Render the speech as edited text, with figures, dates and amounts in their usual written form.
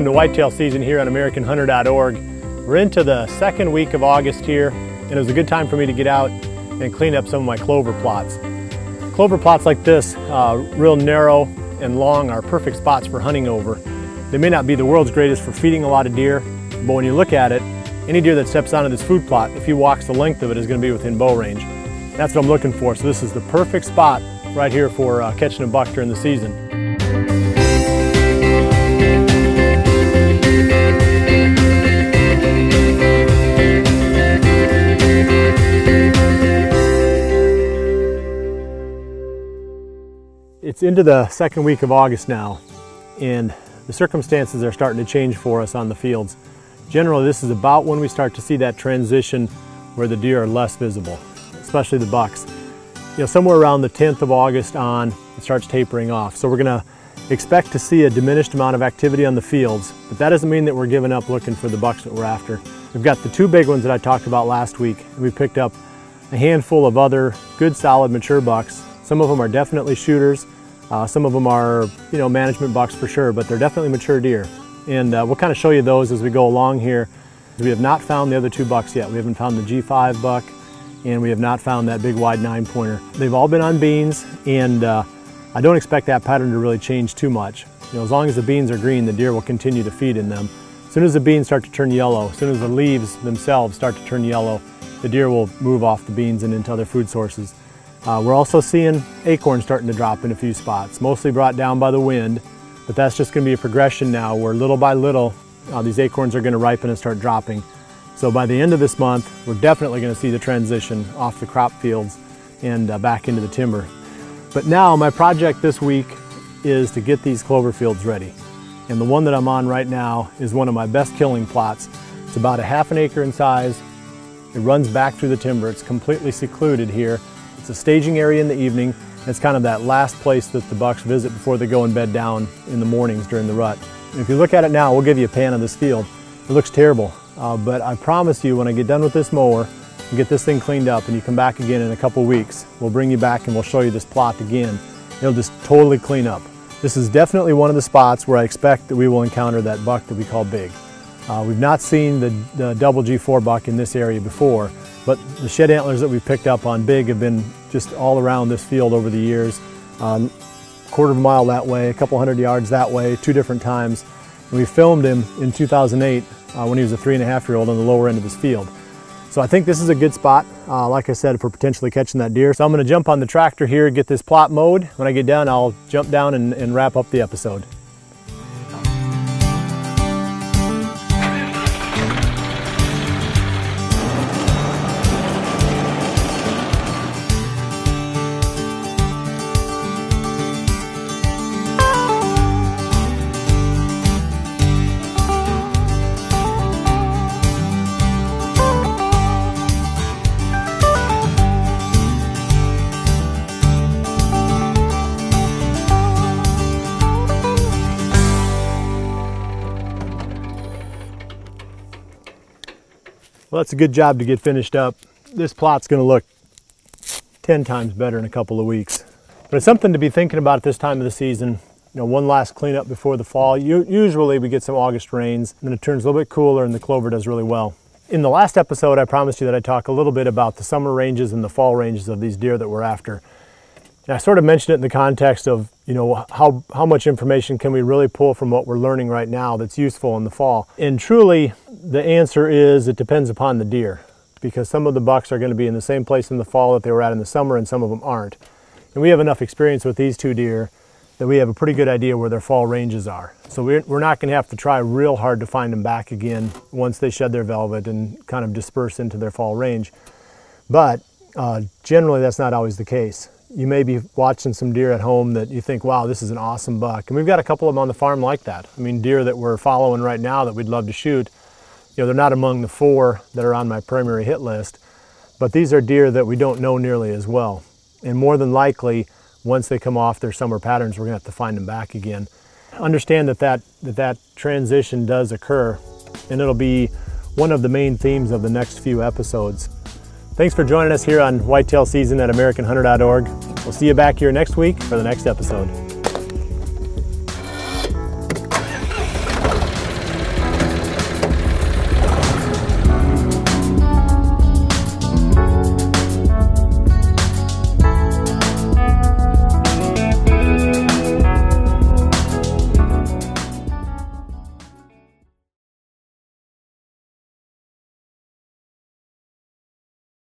to Whitetail Season here on AmericanHunter.org. We're into the second week of August here, and it was a good time for me to get out and clean up some of my clover plots. Clover plots like this, real narrow and long, are perfect spots for hunting over. They may not be the world's greatest for feeding a lot of deer, but when you look at it, any deer that steps onto this food plot, if he walks the length of it, is going to be within bow range. That's what I'm looking for, so this is the perfect spot right here for catching a buck during the season. It's into the second week of August now, and the circumstances are starting to change for us on the fields. Generally, this is about when we start to see that transition where the deer are less visible, especially the bucks. You know, somewhere around the 10th of August on, it starts tapering off. So we're gonna expect to see a diminished amount of activity on the fields, but that doesn't mean that we're giving up looking for the bucks that we're after. We've got the two big ones that I talked about last week, and we picked up a handful of other good, solid, mature bucks. Some of them are definitely shooters. Some of them are, you know, management bucks for sure, but they're definitely mature deer. And we'll kind of show you those as we go along here. We have not found the other two bucks yet. We haven't found the G5 buck, and we have not found that big wide 9-pointer. They've all been on beans, and I don't expect that pattern to really change too much. You know, as long as the beans are green, the deer will continue to feed in them. As soon as the beans start to turn yellow, as soon as the leaves themselves start to turn yellow, the deer will move off the beans and into other food sources. We're also seeing acorns starting to drop in a few spots, mostly brought down by the wind, but that's just going to be a progression now where little by little these acorns are going to ripen and start dropping. So by the end of this month, we're definitely going to see the transition off the crop fields and back into the timber. But now my project this week is to get these clover fields ready. And the one that I'm on right now is one of my best killing plots. It's about a ½ an acre in size. It runs back through the timber. It's completely secluded here. It's a staging area in the evening. It's kind of that last place that the bucks visit before they go and bed down in the mornings during the rut. And if you look at it now, we'll give you a pan of this field. It looks terrible, but I promise you when I get done with this mower and get this thing cleaned up and you come back again in a couple weeks, we'll bring you back and we'll show you this plot again. It'll just totally clean up. This is definitely one of the spots where I expect that we will encounter that buck that we call big. We've not seen the double G4 buck in this area before, but the shed antlers that we've picked up on big have been just all around this field over the years. Quarter of a mile that way, a couple hundred yards that way, 2 different times. And we filmed him in 2008 when he was a 3.5-year-old on the lower end of his field. So I think this is a good spot, like I said, for potentially catching that deer. So I'm gonna jump on the tractor here, get this plot mowed. When I get done, I'll jump down and wrap up the episode. Well, that's a good job to get finished up. This plot's going to look 10 times better in a couple of weeks. But it's something to be thinking about at this time of the season. You know, one last cleanup before the fall. Usually we get some August rains, and then it turns a little bit cooler and the clover does really well. In the last episode, I promised you that I'd talk a little bit about the summer ranges and the fall ranges of these deer that we're after. And I sort of mentioned it in the context of, you know, how much information can we really pull from what we're learning right now that's useful in the fall. And truly, the answer is it depends upon the deer, because some of the bucks are going to be in the same place in the fall that they were at in the summer, and some of them aren't. And we have enough experience with these two deer that we have a pretty good idea where their fall ranges are. So we're not going to have to try real hard to find them back again once they shed their velvet and kind of disperse into their fall range. But generally that's not always the case. You may be watching some deer at home that you think, wow, this is an awesome buck. And we've got a couple of them on the farm like that. I mean, deer that we're following right now that we'd love to shoot. You know, they're not among the 4 that are on my primary hit list, but these are deer that we don't know nearly as well. And more than likely, once they come off their summer patterns, we're gonna have to find them back again. Understand that transition does occur, and it'll be one of the main themes of the next few episodes. Thanks for joining us here on Whitetail Season at AmericanHunter.org. We'll see you back here next week for the next episode.